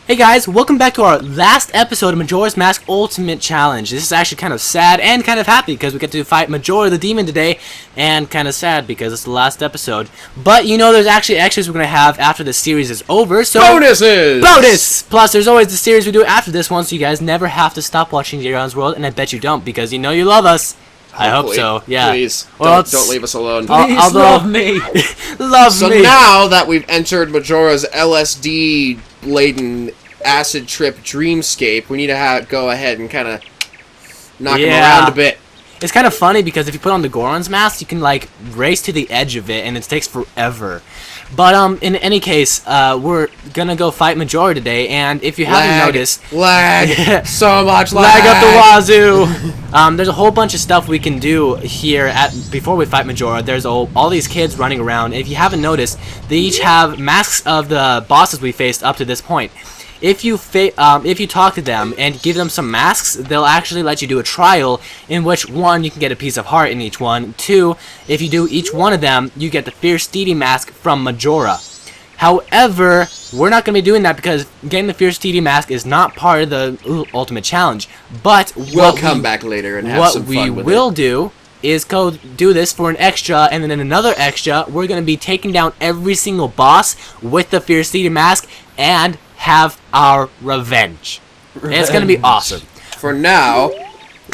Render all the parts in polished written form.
Hey guys, welcome back to our last episode of Majora's Mask Ultimate Challenge. This is actually kind of sad and kind of happy because we get to fight Majora the Demon today, and kind of sad because it's the last episode. But you know there's actually extras we're going to have after the series is over, so... Bonuses! Bonus! Plus there's always the series we do after this one, so you guys never have to stop watching JRon's World, and I bet you don't because you know you love us. I hope so, yeah. Please, well, don't leave us alone. Please love me. Love so me. now that we've entered Majora's LSD-laden acid trip dreamscape, we need to go ahead and kind of knock him around a bit. It's kind of funny because if you put on the Goron's mask, you can like race to the edge of it, and it takes forever. But in any case, we're gonna go fight Majora today, and if you haven't noticed, so much lag up the wazoo. There's a whole bunch of stuff we can do here before we fight Majora. There's all these kids running around. If you haven't noticed, they each have masks of the bosses we faced up to this point. If you talk to them and give them some masks, they'll actually let you do a trial in which, one, you can get a piece of heart in each one. Two, if you do each one of them, you get the Fierce Deity mask from Majora. However, we're not going to be doing that because getting the Fierce Deity mask is not part of the Ultimate Challenge. But we'll come back later and have some fun with it. What we will do is go do this for an extra, and then in another extra, we're going to be taking down every single boss with the Fierce Deity mask and have our revenge. And it's going to be awesome. For now,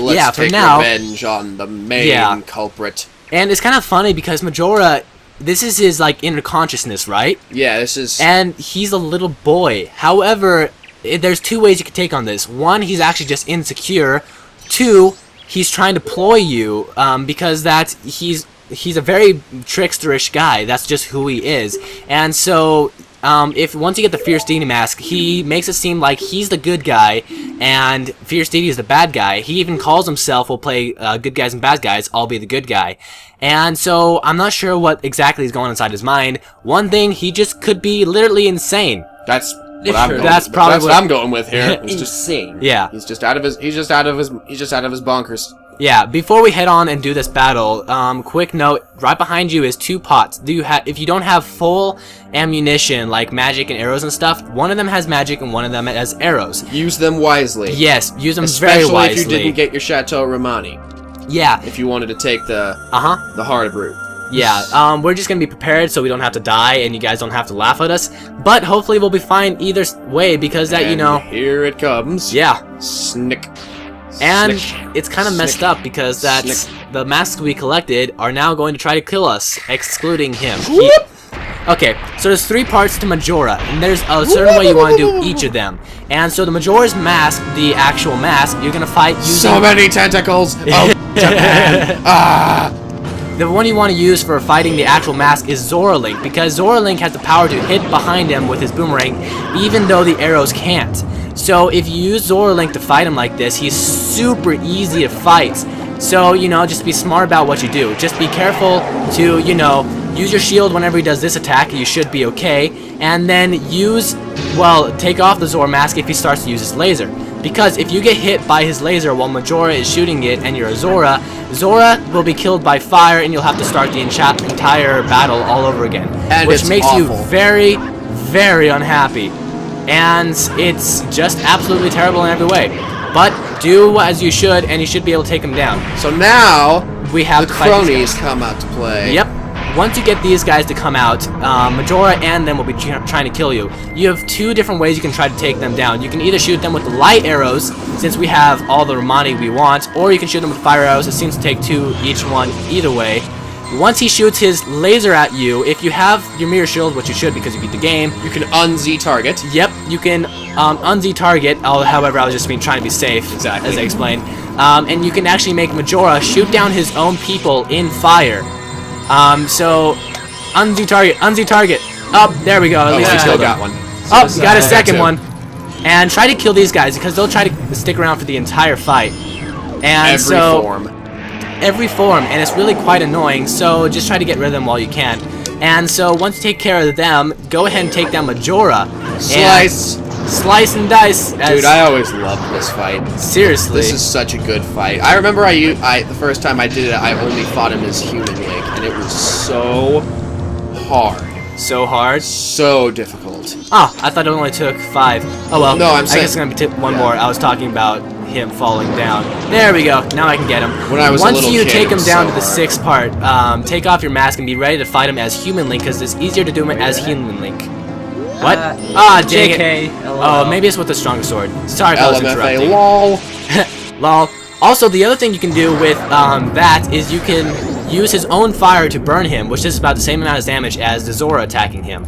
let's take revenge on the main culprit. And it's kind of funny because Majora, this is his like inner consciousness, right? Yeah, this is... And he's a little boy. However, there's two ways you can take on this. One, he's actually just insecure. Two, he's trying to ploy you because he's a very tricksterish guy. That's just who he is. And so... once you get the Fierce Deity mask, he makes it seem like he's the good guy, and Fierce Deity is the bad guy. He even calls himself, will play good guys and bad guys, I'll be the good guy. And so, I'm not sure what exactly is going on inside his mind. One thing, he just could be literally insane. That's what I'm going with. That's probably what I'm going with here. He's insane. Yeah. He's just out of his bonkers. Yeah, before we head on and do this battle, quick note, right behind you is two pots. If you don't have full ammunition, like magic and arrows and stuff, one of them has magic and one of them has arrows. Use them wisely. Yes, use them very wisely. Especially if you didn't get your Chateau Romani. Yeah. If you wanted to take the hard route. Yeah, we're just gonna be prepared so we don't have to die and you guys don't have to laugh at us. But hopefully we'll be fine either way because here it comes. Yeah. Snick. And it's kind of messed up because the masks we collected are now going to try to kill us, excluding him. Okay, so there's three parts to Majora, and there's a certain way you want to do each of them. And so the Majora's mask, the actual mask, you're going to fight using... So many tentacles! Oh, Japan! The one you want to use for fighting the actual mask is Zora Link, because Zora Link has the power to hit behind him with his boomerang, even though the arrows can't. So if you use Zora Link to fight him like this, he's super easy to fight. So, just be smart about what you do. Just be careful to, use your shield whenever he does this attack, you should be okay. And then take off the Zora mask if he starts to use his laser. Because if you get hit by his laser while Majora is shooting it and you're a Zora will be killed by fire and you'll have to start the entire battle all over again. And which makes you very, very unhappy. And it's just absolutely terrible in every way. But do as you should, and you should be able to take him down. So now, we have the cronies come out to play. Yep. Once you get these guys to come out, Majora and them will be trying to kill you. You have two different ways you can try to take them down. You can either shoot them with the light arrows, since we have all the Romani we want, or you can shoot them with fire arrows. It seems to take two each one either way. Once he shoots his laser at you, if you have your mirror shield, which you should because you beat the game, you can un-Z target. Yep, you can un-Z target. However, I was just trying to be safe, as I explained. And you can actually make Majora shoot down his own people in fire. So un-Z target, un-Z target. Oh, there we go. At least you still got one. Oh, got a second one. And try to kill these guys because they'll try to stick around for the entire fight. And every form, and it's really quite annoying, so just try to get rid of them while you can. And so once you take care of them, go ahead and take down Majora. Slice and dice. Dude, I always loved this fight. Seriously. This is such a good fight. I remember the first time I did it, I only fought him as Human Link, and it was so hard. So hard. So difficult. Oh, I thought it only took 5. Oh well. No, I'm saying, I guess it's gonna be one more. I was talking about him falling down. There we go. Now I can get him. When I was Once a little you kid, take it him was down so to the hard. 6th part, take off your mask and be ready to fight him as Human Link, because it's easier to do him as Human Link. What? Dang it. Oh, maybe it's with the stronger sword. Sorry if I was interrupting. LMFA, lol. Lol. Also, the other thing you can do with that is you can use his own fire to burn him, which is about the same amount of damage as the Zora attacking him.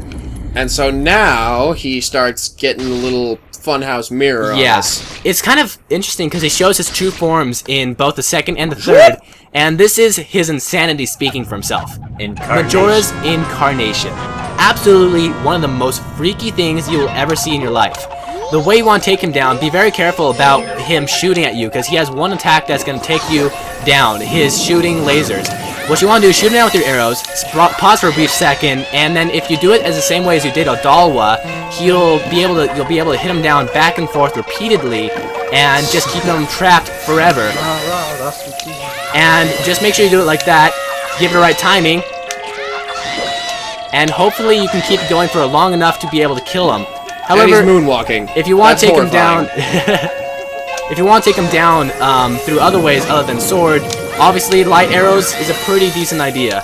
And so now he starts getting a little funhouse mirror on us. It's kind of interesting because he shows his true forms in both the 2nd and the 3rd, and this is his insanity speaking for himself. Majora's Incarnation. Absolutely one of the most freaky things you will ever see in your life. The way you want to take him down, be very careful about him shooting at you, because he has one attack that's going to take you down, his shooting lasers. What you want to do is shoot him down with your arrows, pause for a brief second, and then if you do it as the same way as you did Odalwa, you'll be able to hit him down back and forth repeatedly, and just keep him trapped forever. And just make sure you do it like that, give it the right timing, and hopefully you can keep it going for long enough to be able to kill him. However, and he's moonwalking. If you want to take him horrifying. down, if you want to take him down through other ways other than sword, obviously light arrows is a pretty decent idea.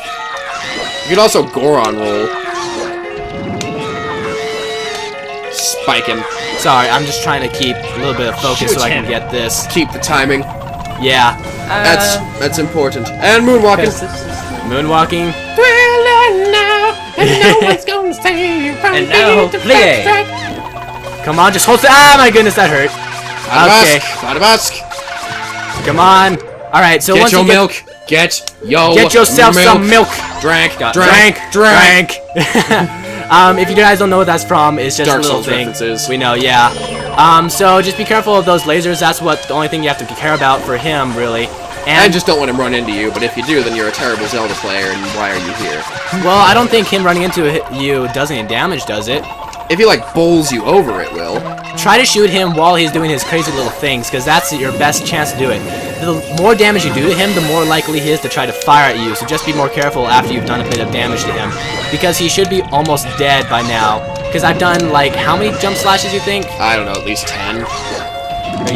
You could also Goron roll. Spike him. Sorry, I'm just trying to keep a little bit of focus so I can get this. Keep the timing. Yeah. That's important. And moonwalking. Moonwalking. And no one's gonna save you from And now, play. Come on, just hold still. Ah, my goodness, that hurt. Okay, Mask. come on. All right, so Get once your you milk. Get yourself some milk. Drank. Drank. If you guys don't know what that's from, it's just Dark a little Souls thing. references. We know, yeah. So just be careful of those lasers. That's the only thing you have to care about for him, really. I just don't want him run into you, but if you do, then you're a terrible Zelda player, and why are you here? Well, I don't think him running into you does any damage, does it? If he, like, bowls you over, it will. Try to shoot him while he's doing his crazy little things, because that's your best chance to do it. The more damage you do to him, the more likely he is to try to fire at you, so just be more careful after you've done a bit of damage to him. Because he should be almost dead by now. Because I've done, like, how many jump slashes, you think? I don't know, at least 10.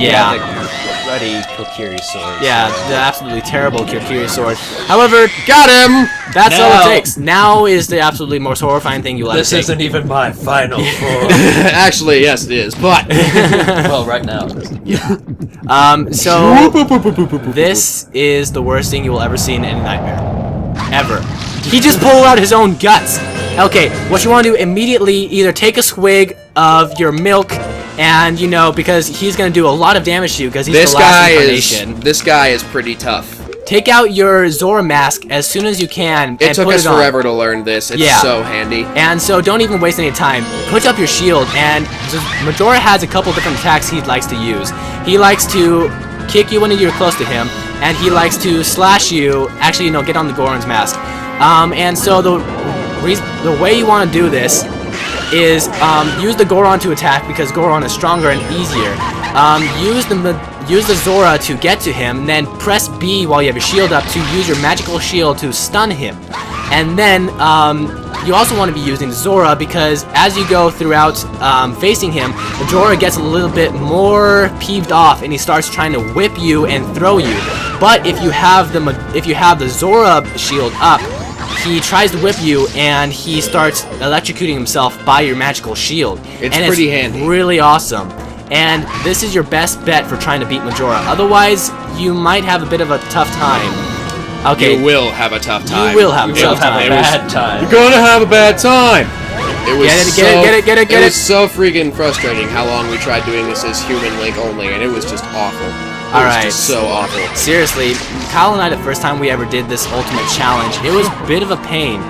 Yeah. Bloody Kokiri sword. Yeah, the absolutely terrible Kirkiri sword. However, Got him! that's all Now- it takes. Now is the absolutely most horrifying thing you'll ever This take. isn't even my final form. Actually, yes, it is, but... Well, right now it isn't. So this is the worst thing you will ever see in any nightmare. Ever. He just pulled out his own guts. Okay, what you want to do immediately, either take a swig of your milk, and you know, because he's gonna do a lot of damage to you because he's the last incarnation. This guy is pretty tough. Take out your Zora Mask as soon as you can. It took put us it on. forever to learn this. It's so handy. And so don't even waste any time. Put up your shield, and Majora has a couple different attacks he likes to use. He likes to kick you when you're close to him, and he likes to slash you. Actually, no, get on the Goron's mask. And so the way you want to do this is use the Goron to attack because Goron is stronger and easier. Use the Zora to get to him, and then press B while you have your shield up to use your magical shield to stun him. And then you also want to be using Zora because as you go throughout facing him, Majora gets a little bit more peeved off and he starts trying to whip you and throw you. But if you have the Zora shield up, he tries to whip you and he starts electrocuting himself by your magical shield. It's pretty handy. Really awesome. And this is your best bet for trying to beat Majora. Otherwise, you might have a bit of a tough time. Okay. You will have a tough time. You will have a tough time. Bad time. You're gonna have a bad time. It was Get it. It was so freaking frustrating how long we tried doing this as Human Link only, and it was just awful. It was just so awful. Seriously, Kyle and I, the first time we ever did this ultimate challenge, it was a bit of a pain.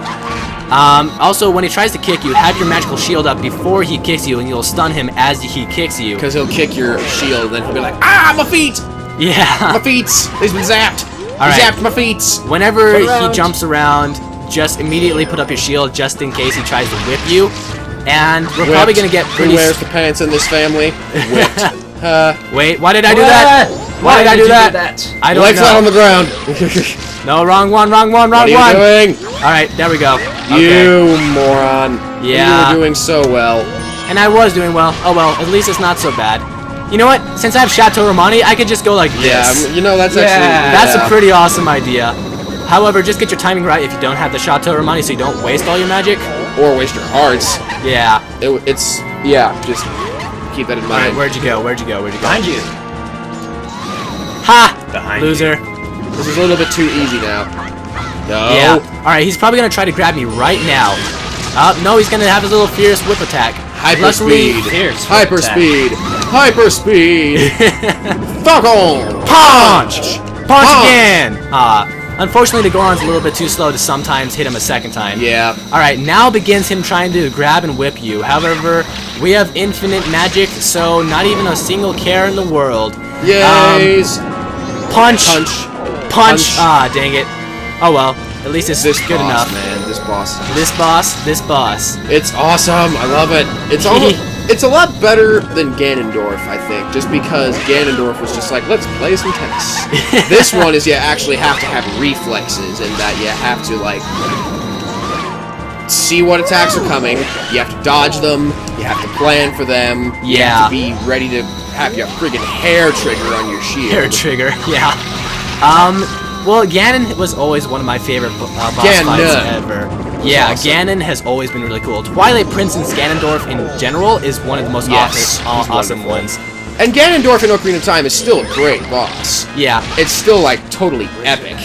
Also, when he tries to kick you, have your magical shield up before he kicks you, and you'll stun him as he kicks you. Because he'll kick your shield, then he'll be like, ah, my feet! Yeah. My feet's been zapped! All right. Zapped my feet! Whenever he jumps around, just immediately put up your shield just in case he tries to whip you. And we're probably going to get pretty... Who wears the pants in this family? Whipped. Wait, why did I do that? Why did I do that? I don't Light know. flat on the ground. No, wrong one. What are you doing? All right, there we go. Okay. You moron. Yeah. You were doing so well. And I was doing well. Oh well, at least it's not so bad. You know what? Since I have Chateau Romani, I could just go like this. Yeah, you know, that's Yeah. actually... That's a pretty awesome idea. However, just get your timing right if you don't have the Chateau Romani so you don't waste all your magic. Or waste your hearts. Yeah. It's... Yeah, just keep that in Alright, mind. where'd you go? Where'd you go? Behind you. Ha! Behind Loser. This is a little bit too easy now. No. Yeah. Alright, he's probably gonna try to grab me right now. No, he's gonna have his little fierce whip attack. Hyper speed. Fierce Hyper attack. speed. Hyper speed. Fuck on. Punch! Punch again! Unfortunately, the Goron's a little bit too slow to sometimes hit him a second time. Yeah. Alright, now begins him trying to grab and whip you. However, we have infinite magic, so not even a single care in the world. Yays. Punch! Punch. Punch! Ah, dang it. Oh well, at least it's This good boss, enough. man. This boss. This boss. It's awesome. I love it. It's almost... It's a lot better than Ganondorf, I think, just because Ganondorf was just like, let's play some tennis. This one is you actually have to have reflexes, and that you have to, like, see what attacks are coming, you have to dodge them, you have to plan for them, you have to be ready to have your friggin' hair trigger on your shield. Hair trigger, yeah. Well, Ganon was always one of my favorite boss fights ever. Yeah, awesome. Ganon has always been really cool. Twilight Princess Ganondorf in general is one of the most awesome ones. And Ganondorf in Ocarina of Time is still a great boss. Yeah. It's still, like, totally epic,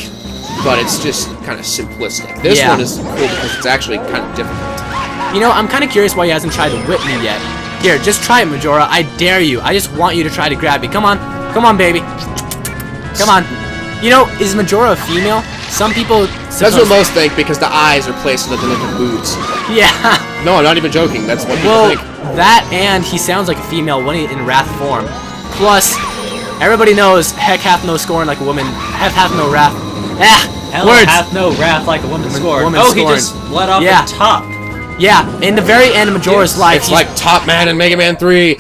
but it's just kind of simplistic. This one is cool because it's actually kind of difficult. You know, I'm kind of curious why he hasn't tried to whip me yet. Here, just try it, Majora. I dare you. I just want you to try to grab me. Come on. Come on, baby. Come on. You know, is Majora a female? Some people... That's what most think, because the eyes are placed so that they look like boobs. Yeah. No, I'm not even joking. That's what people Well, think. that and he sounds like a female when he in Wrath form. Plus, everybody knows heck hath no scorn like a woman. Heck hath no wrath. Hell Words. hath no wrath like a woman scorn. woman Oh, scorn. he just let off Yeah. the top. Yeah, in the very end of Majora's life, It's like Top Man and Mega Man 3.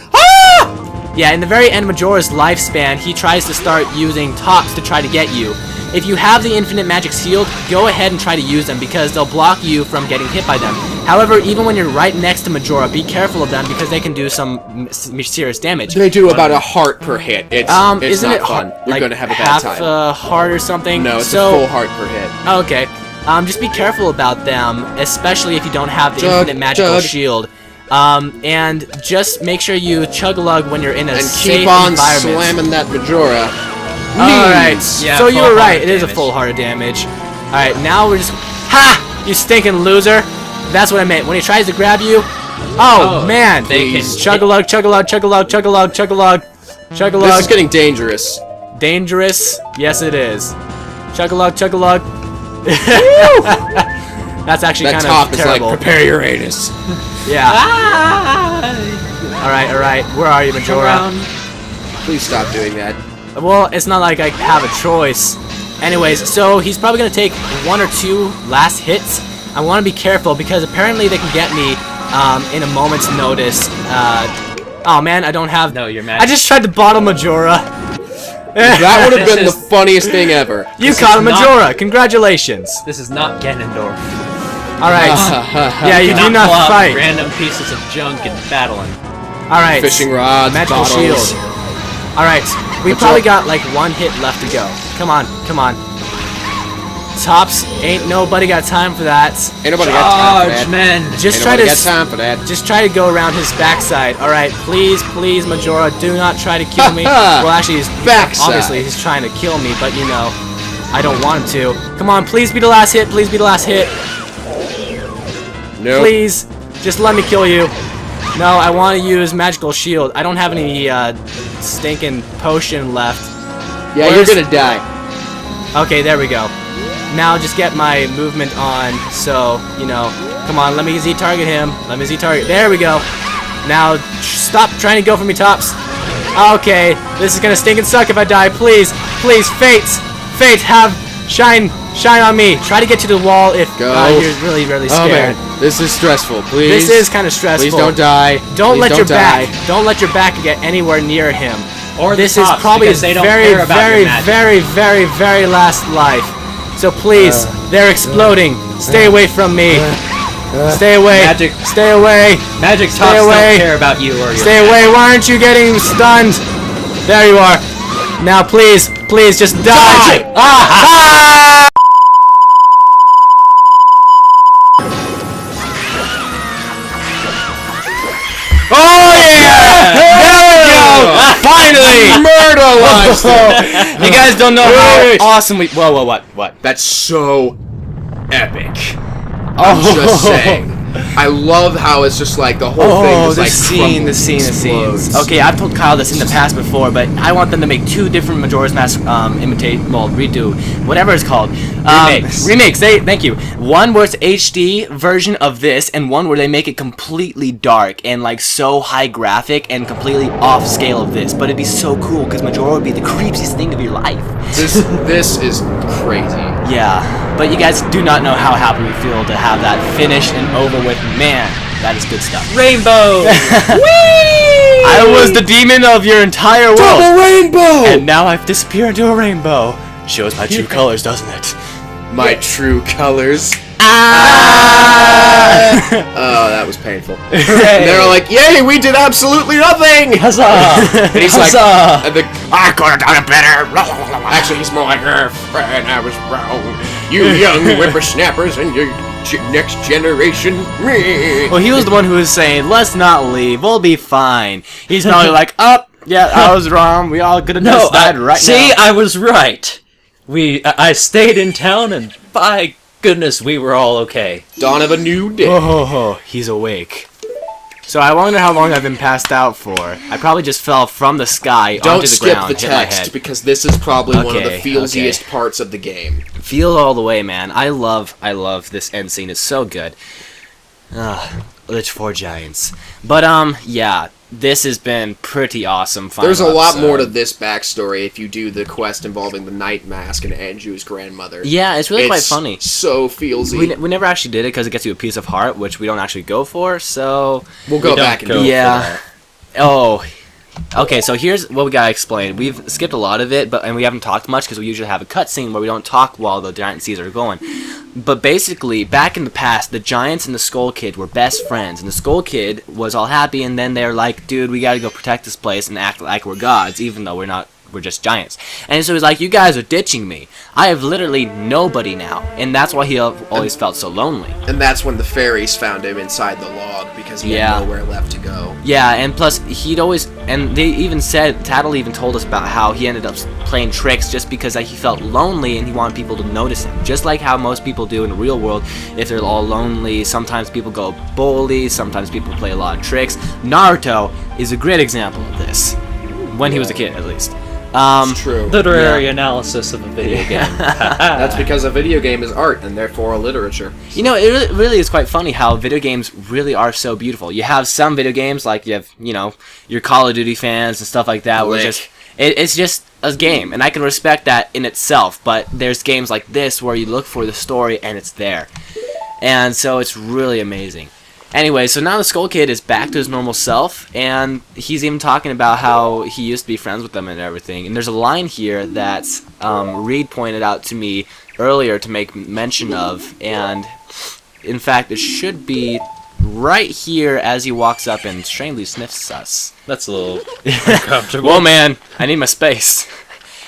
yeah, in the very end of Majora's lifespan, he tries to start using tops to try to get you. If you have the infinite magic shield, go ahead and try to use them because they'll block you from getting hit by them. However, even when you're right next to Majora, be careful of them because they can do some serious damage. They do about a heart per hit. It's Isn't not it fun. You're like going to have a bad half time. a heart or something? No, it's so, a full heart per hit. Okay. Just be careful about them, especially if you don't have the Chug, infinite magical chug. shield. And just make sure you chug-a-lug when you're in a And safe keep on environment. slamming that Majora. Alright, Yeah, so you full were right, heart it is a damage. full heart of damage. Alright, now we're just... Ha! You stinking loser! That's what I meant. When he tries to grab you... Oh, man! they can- Chug-a-lug, chug-a-lug, chug-a-lug, chug-a-lug, chug-a-lug, chug-a-lug. This is getting dangerous. Dangerous? Yes, it is. Chug-a-lug, chug-a-lug. That's actually That kind top of is terrible. like, prepare your anus. Yeah. Alright, where are you, Majora? Please stop doing that. Well, it's not like I have a choice. Anyways, so he's probably going to take 1 or 2 last hits. I want to be careful because apparently they can get me in a moment's notice. Oh man, I don't have... No, you're mad. I just tried to bottle Majora. That would have been the funniest thing ever. You caught a Majora. Congratulations. This is not Ganondorf. Alright. Yeah, you do not pull out fight. random pieces of junk and battling. Alright. Fishing rods, Magical bottles. shield. Alright. We probably got like 1 hit left to go. Come on, come on. Tops, ain't nobody got time for that. Ain't nobody got time for that. men. Just Ain't try nobody to got time for that. just try to go around his backside. Alright, please, please, Majora, do not try to kill me. Well, actually, Backside. obviously, he's trying to kill me, but you know, I don't want him to. Come on, please be the last hit, please be the last hit. Nope. Please, just let me kill you. No, I want to use Magical Shield. I don't have any stinking potion left. Yeah, Where's- you're gonna die. Okay, there we go. Now just get my movement on, so, you know, come on, let me Z-target him. Let me Z-target. There we go. Now, stop trying to go for me, Tops. Okay, this is gonna stink and suck if I die. Please, please, Fates, shine on me. Try to get to the wall if Go. you're really, really Oh scared. man, this is stressful. Please. This is kind of stressful. Please don't die. Don't Please let your die. back. Don't let your back get anywhere near him. Or the this is tops, probably because his they don't very, care about very, your magic. very, very, very last life. So please, they're exploding. Stay away from me. Stay away. Magic. Stay away. Magic Stay tops away. don't care about you or your Stay away. Why aren't you getting stunned? There you are. Now please, please just die. Ah! Oh yeah! There we go! Finally! Murderized it. You guys don't know how awesome we. Whoa, what? That's so epic. Oh. I'm just saying. I love how it's just like the whole thing is the like scene, the crumbles, scenes. Okay, I've told Kyle this in the past before, but I want them to make 2 different Majora's Mask redo, whatever it's called. Remakes. Thank you. One where it's HD version of this, and one where they make it completely dark and like so high graphic and completely off scale of this. But it'd be so cool because Majora would be the creepiest thing of your life. This is crazy. Yeah, but you guys do not know how happy we feel to have that finished and over with. Man, that is good stuff. Rainbow! Whee! I was the demon of your entire world. Double rainbow! And now I've disappeared into a rainbow. Shows my true colors, doesn't it? My true colors. Oh, that was painful. And they're all like, "Yay, we did absolutely nothing!" Huzzah! And he's like, Huzzah! "I could have done it better." Actually, he's more like, "Friend, I was wrong. You young whippersnappers and your next generation." Well, he was the one who was saying, "Let's not leave. We'll be fine." He's probably like, "Oh, yeah, I was wrong. We all could have just died right see, now." I was right. I stayed in town, and by goodness, we were all okay. Dawn of a new day. Oh, he's awake. So I wonder how long I've been passed out for. I probably just fell from the sky Don't onto the skip ground, the hit my text head. because this is probably one of the Okay, feelsiest okay. parts of the game. Feel all the way, man. I love this end scene. It's so good. Lich 4 Giants. But yeah, this has been pretty awesome. There's a final lot more to episode. this backstory if you do the quest involving the Night Mask and Anju's grandmother. Yeah, it's really quite funny. So feelsy. We never actually did it because it gets you a piece of heart, which we don't actually go for. So We'll go back and do it. yeah. Oh. Okay, so here's what we gotta explain. We've skipped a lot of it, and we haven't talked much because we usually have a cutscene where we don't talk while the giant seeds are going. But basically, back in the past, the Giants and the Skull Kid were best friends, and the Skull Kid was all happy, and then they're like, "Dude, we gotta go protect this place and act like we're gods, even though we're not. We're just giants." And so he's like, "You guys are ditching me. I have literally nobody now," and that's why he always felt so lonely. And that's when the fairies found him inside the log because he Yeah. had nowhere left to go. Yeah, and plus he'd always, and they even said, Tattle even told us about how he ended up playing tricks just because he felt lonely and he wanted people to notice him. Just like how most people do in the real world, if they're all lonely, sometimes people go bully, sometimes people play a lot of tricks. Naruto is a great example of this, when he was a kid at least. It's true. Literary analysis of a video game. That's because a video game is art and therefore a literature. You know, it really is quite funny how video games really are so beautiful. You have some video games, like you have, your Call of Duty fans and stuff like that, where it's just a game, and I can respect that in itself, but there's games like this where you look for the story and it's there. And so it's really amazing. Anyway, so now the Skull Kid is back to his normal self, and he's even talking about how he used to be friends with them and everything. And there's a line here that Reid pointed out to me earlier to make mention of, and in fact, it should be right here as he walks up and strangely sniffs us. That's a little uncomfortable. Whoa, man, I need my space.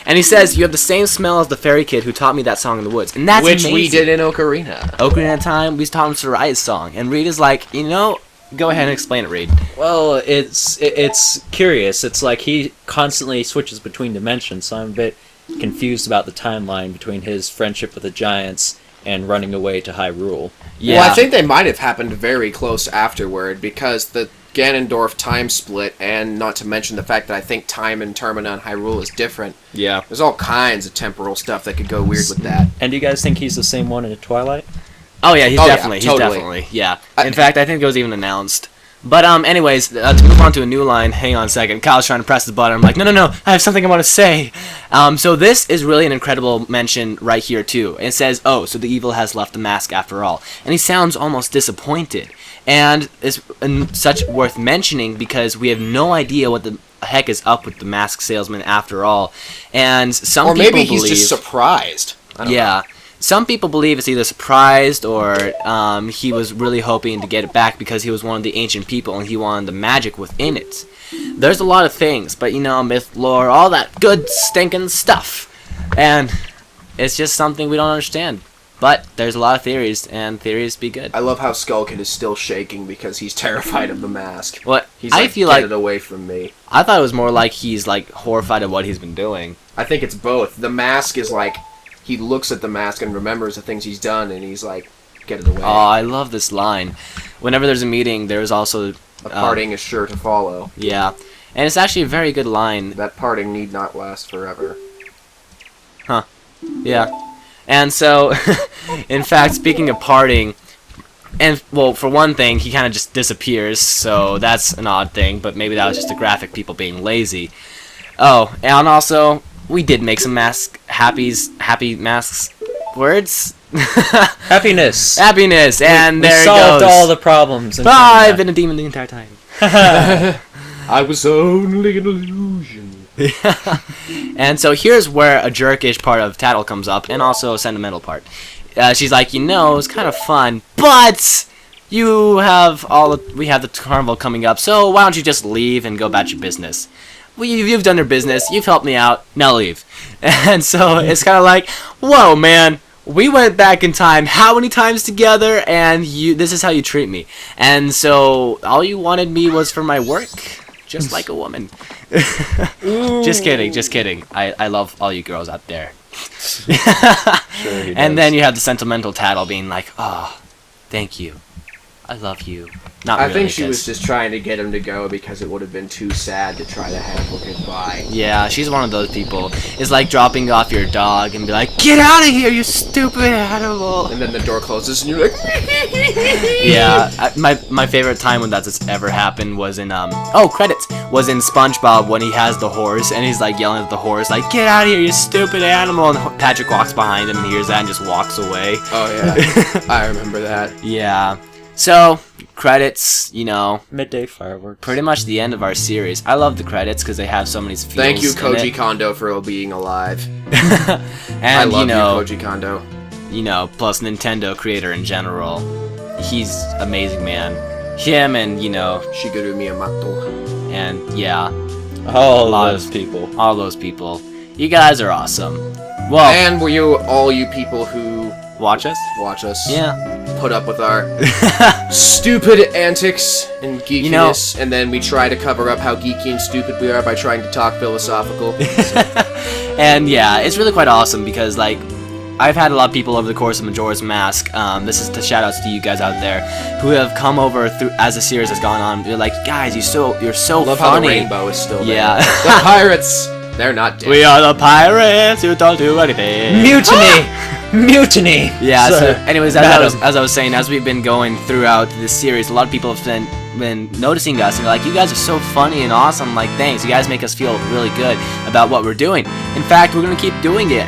And he says, "You have the same smell as the fairy kid who taught me that song in the woods." And that's Which amazing. we did in Ocarina. Ocarina of Time, we taught him Sorai's song. And Reid is like, go ahead and explain it, Reid. Well, it's curious. It's like he constantly switches between dimensions, so I'm a bit confused about the timeline between his friendship with the Giants and running away to Hyrule. Yeah. Well, I think they might have happened very close afterward because the Ganondorf time split, and not to mention the fact that I think time in Termina and Hyrule is different. Yeah. There's all kinds of temporal stuff that could go weird with that. And do you guys think he's the same one in Twilight? Oh yeah, he's Oh, yeah, definitely, totally. yeah. In fact, I think it was even announced. But anyways, to move on to a new line. Hang on a second. Kyle's trying to press the button. I'm like, no, I have something I want to say. So this is really an incredible mention right here too. It says, "Oh, so the evil has left the mask after all," and he sounds almost disappointed. And it's such worth mentioning because we have no idea what the heck is up with the mask salesman after all. And some Or people maybe he's believe, just surprised. I don't know. some people believe it's either surprised or he was really hoping to get it back because he was one of the ancient people and he wanted the magic within it. There's a lot of things, but myth, lore, all that good stinking stuff. And it's just something we don't understand. But there's a lot of theories, and theories be good. I love how Skullkid is still shaking because he's terrified of the mask. What He's I feel like, get it away from me. I thought it was more like he's like horrified at what he's been doing. I think it's both. The mask is like, he looks at the mask and remembers the things he's done, and he's like, get it away. Oh, I love this line. Whenever there's a meeting, there's also A parting is sure to follow. Yeah, and it's actually a very good line. That parting need not last forever. Yeah. And so, in fact, speaking of parting, and, well, for one thing, he kind of just disappears, so that's an odd thing, but maybe that was just the graphic people being lazy. Oh, and also, we did make some happy masks. Words? Happiness. Happiness, and we there it solved goes. all the problems. in I've Canada. been a demon the entire time. I was only an illusion. And so here's where a jerkish part of Tattle comes up, and also a sentimental part. She's like, it's kind of fun, but we have the carnival coming up, so why don't you just leave and go about your business? Well, you've done your business, you've helped me out, now leave. And so it's kind of like, whoa, man, we went back in time how many times together, and this is how you treat me. And so all you wanted me was for my work, just like a woman. Just kidding. I love all you girls out there. Sure he And does. then you have the sentimental Tattle being like, oh, thank you. I love you. Not I really, think she 'cause- was just trying to get him to go because it would have been too sad to try to have a goodbye. Yeah, she's one of those people. It's like dropping off your dog and be like, get out of here, you stupid animal. And then the door closes and you're like, Yeah, my favorite time when that's ever happened was in credits was in SpongeBob when he has the horse and he's like yelling at the horse like, get out of here, you stupid animal, and Patrick walks behind him and hears that and just walks away. Oh yeah, I remember that. Yeah. So, credits, Midday fireworks. pretty much the end of our series. I love the credits because they have so many feels. Thank you, in Koji it. Kondo, for being alive. And I love you, Koji Kondo. Plus Nintendo creator in general. He's amazing, man. Him and, Shigeru Miyamoto. and yeah, All lot those people. all those people. You guys are awesome. Well, And were you all you people who watch us? watch us Yeah. put up with our stupid antics and geekiness, and then we try to cover up how geeky and stupid we are by trying to talk philosophical. And yeah, it's really quite awesome because I've had a lot of people over the course of Majora's Mask. This is the shout outs to you guys out there who have come over through as the series has gone on. You're like, guys, you're so Love how the funny. rainbow is still there. Yeah. The pirates, they're not dead. We are the pirates who don't do anything. Mutiny! Mutiny! Yeah. So, Sir, anyways, madam. as I was saying, as we've been going throughout this series, a lot of people have been noticing us and they're like, you guys are so funny and awesome. I'm like, thanks. You guys make us feel really good about what we're doing. In fact, we're gonna keep doing it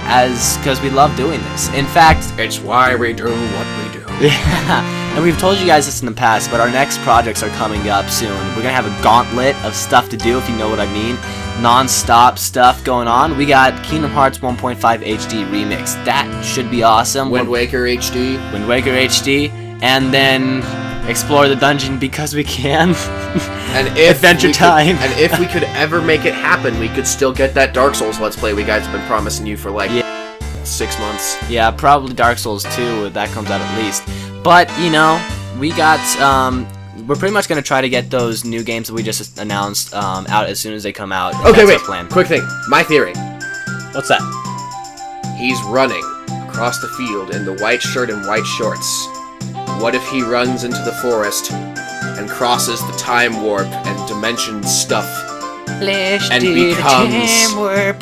because we love doing this. In fact, It's why we do what we do. and we've told you guys this in the past, but our next projects are coming up soon. We're gonna have a gauntlet of stuff to do, if you know what I mean. Non-stop stuff going on. We got Kingdom Hearts 1.5 HD Remix. That should be awesome. Windwaker HD. Windwaker HD, and then explore the dungeon because we can. And if Adventure we could- Time. and if we could ever make it happen, we could still get that Dark Souls Let's Play we guys have been promising you for 6 months. Yeah, probably Dark Souls 2, that comes out at least. But, we got, we're pretty much going to try to get those new games that we just announced out as soon as they come out. Okay, That's wait. our plan. Quick thing. My theory. What's that? He's running across the field in the white shirt and white shorts. What if he runs into the forest and crosses the time warp and dimension stuff and becomes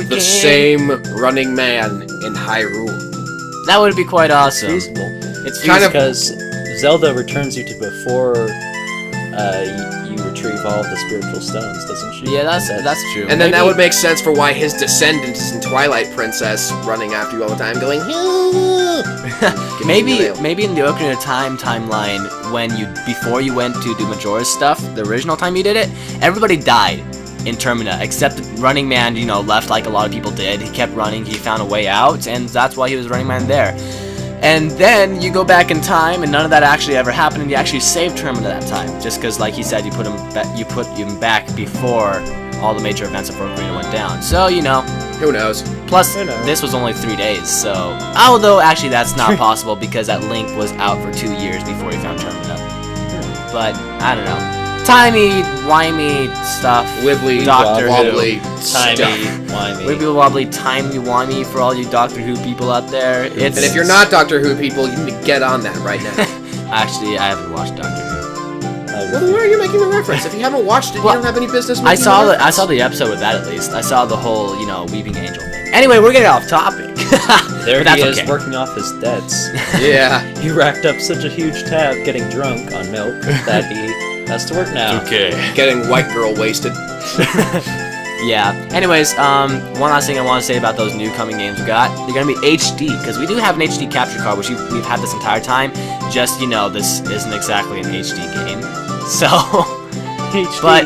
the same running man in Hyrule? That would be quite awesome. Feasible. It's Kind of- Because Zelda returns you to before you retrieve all of the spiritual stones, doesn't she? Yeah, that's true. And then that Maybe- would make sense for why his descendant is in Twilight Princess running after you all the time going, Give me the mail. Maybe in the Ocarina of Time timeline, before you went to do Majora's stuff, the original time you did it, everybody died. in Termina, except Running Man, you know, left like a lot of people did. He kept running, he found a way out, and that's why he was Running Man there. And then you go back in time, and none of that actually ever happened, and you actually saved Termina that time, just because, like he said, you put him back before all the major events of Ocarina went down. So, you know. Who knows? Plus, this was only 3 days, so... Although, actually, that's not possible, because that Link was out for 2 years before he found Termina. But, I don't know. Timey-wimey stuff. Wibbly, Doctor wobbly, Timey-wimey. Wibbly-wobbly, timey-wimey for all you Doctor Who people out there. And if you're not Doctor Who people, you need to get on that right now. Actually, I haven't watched Doctor Who. Well, then why are you making the reference? If you haven't watched it, you don't have any business making I saw the episode with that, at least. I saw the whole, you know, Weeping Angel thing. Anyway, we're getting off topic. There he is, working off his debts. Yeah. He racked up such a huge tab getting drunk on milk that he has to work now. Okay. Getting white girl wasted. Yeah. Anyways, one last thing I want to say about those new coming games we got. They're going to be HD, because we do have an HD capture card, which we've had this entire time. Just, you know, this isn't exactly an HD game. So, HD. But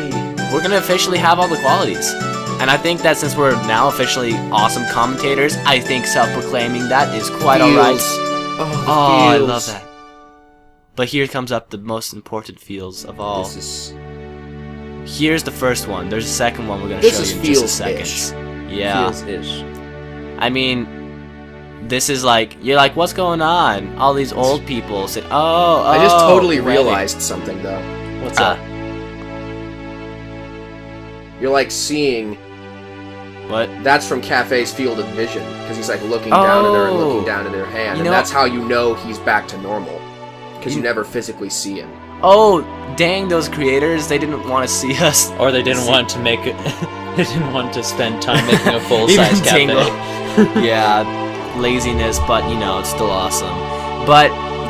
we're going to officially have all the qualities. And I think that since we're now officially awesome commentators, I think self-proclaiming that is quite alright. Oh, I love that. But here comes up the most important feels of all. Here's the first one. There's a second one we're going to show you in just a second. Yeah. Feels-ish. I mean, this is like, you're like, what's going on? All these old people said, oh, I just totally wedding. realized something, though. What's up? You're like seeing... What? That's from Cafe's field of vision, because he's like looking down at her and looking down at her hand, and that's how you know he's back to normal, because you never physically see him. Oh, dang those creators, they didn't want to see us. Or they didn't want to make it... they didn't want to spend time making a full-size cafe. Yeah, laziness, but, you know, it's still awesome. But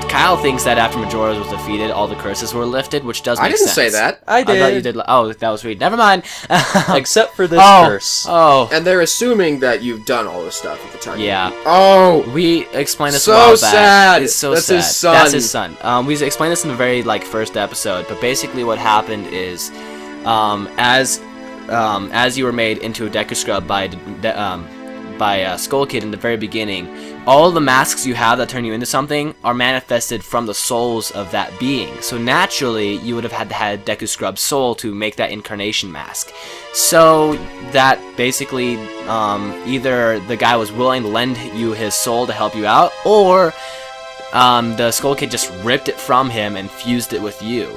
Kyle thinks that after Majora was defeated, all the curses were lifted, which does make sense. I didn't say that. I did. I thought you did. Oh, that was Reid. Never mind. Except for this curse. Oh. And they're assuming that you've done all this stuff at the time. Yeah. Oh. We explained this so a while back. sad. It's so That's sad. his son. That's his son. We explained this in the very first episode, but basically what happened is, as you were made into a Deku Scrub by Skull Kid in the very beginning, all the masks you have that turn you into something are manifested from the souls of that being. So naturally, you would have had to have Deku Scrub's soul to make that Incarnation mask. So that basically, either the guy was willing to lend you his soul to help you out, or the Skull Kid just ripped it from him and fused it with you.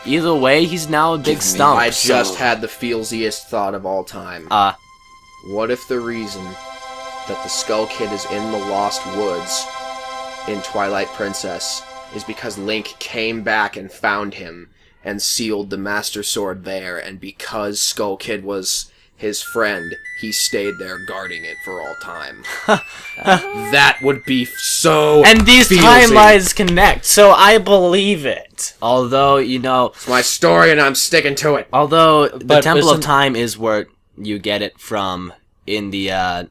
Either way, he's now a big stump. I just had the feelsiest thought of all time. What if the reason that the Skull Kid is in the Lost Woods in Twilight Princess is because Link came back and found him and sealed the Master Sword there, and because Skull Kid was his friend, he stayed there guarding it for all time. That would be so And these feelsy. timelines connect, so I believe it. Although, you know... It's my story and I'm sticking to it. Although, the But Temple of isn't- Time is where you get it from in the,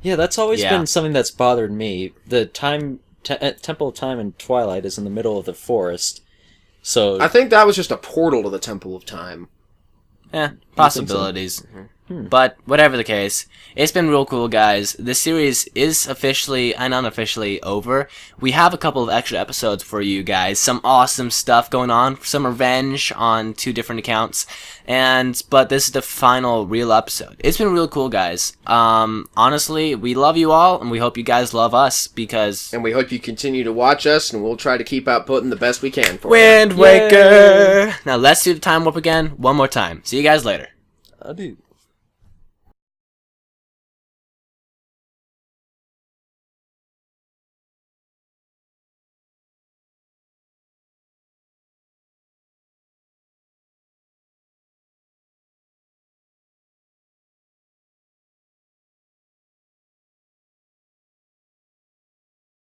Yeah, that's always been something that's bothered me. The Temple of Time in Twilight is in the middle of the forest, so... I think that was just a portal to the Temple of Time. possibilities. But, whatever the case, it's been real cool, guys. This series is officially and unofficially over. We have a couple of extra episodes for you guys. Some awesome stuff going on. Some revenge on 2 different accounts. But this is the final real episode. It's been real cool, guys. Honestly, we love you all, and we hope you guys love us, because... And we hope you continue to watch us, and we'll try to keep outputting the best we can for Windwaker! Now, let's do the time warp again one more time. See you guys later. Adieu.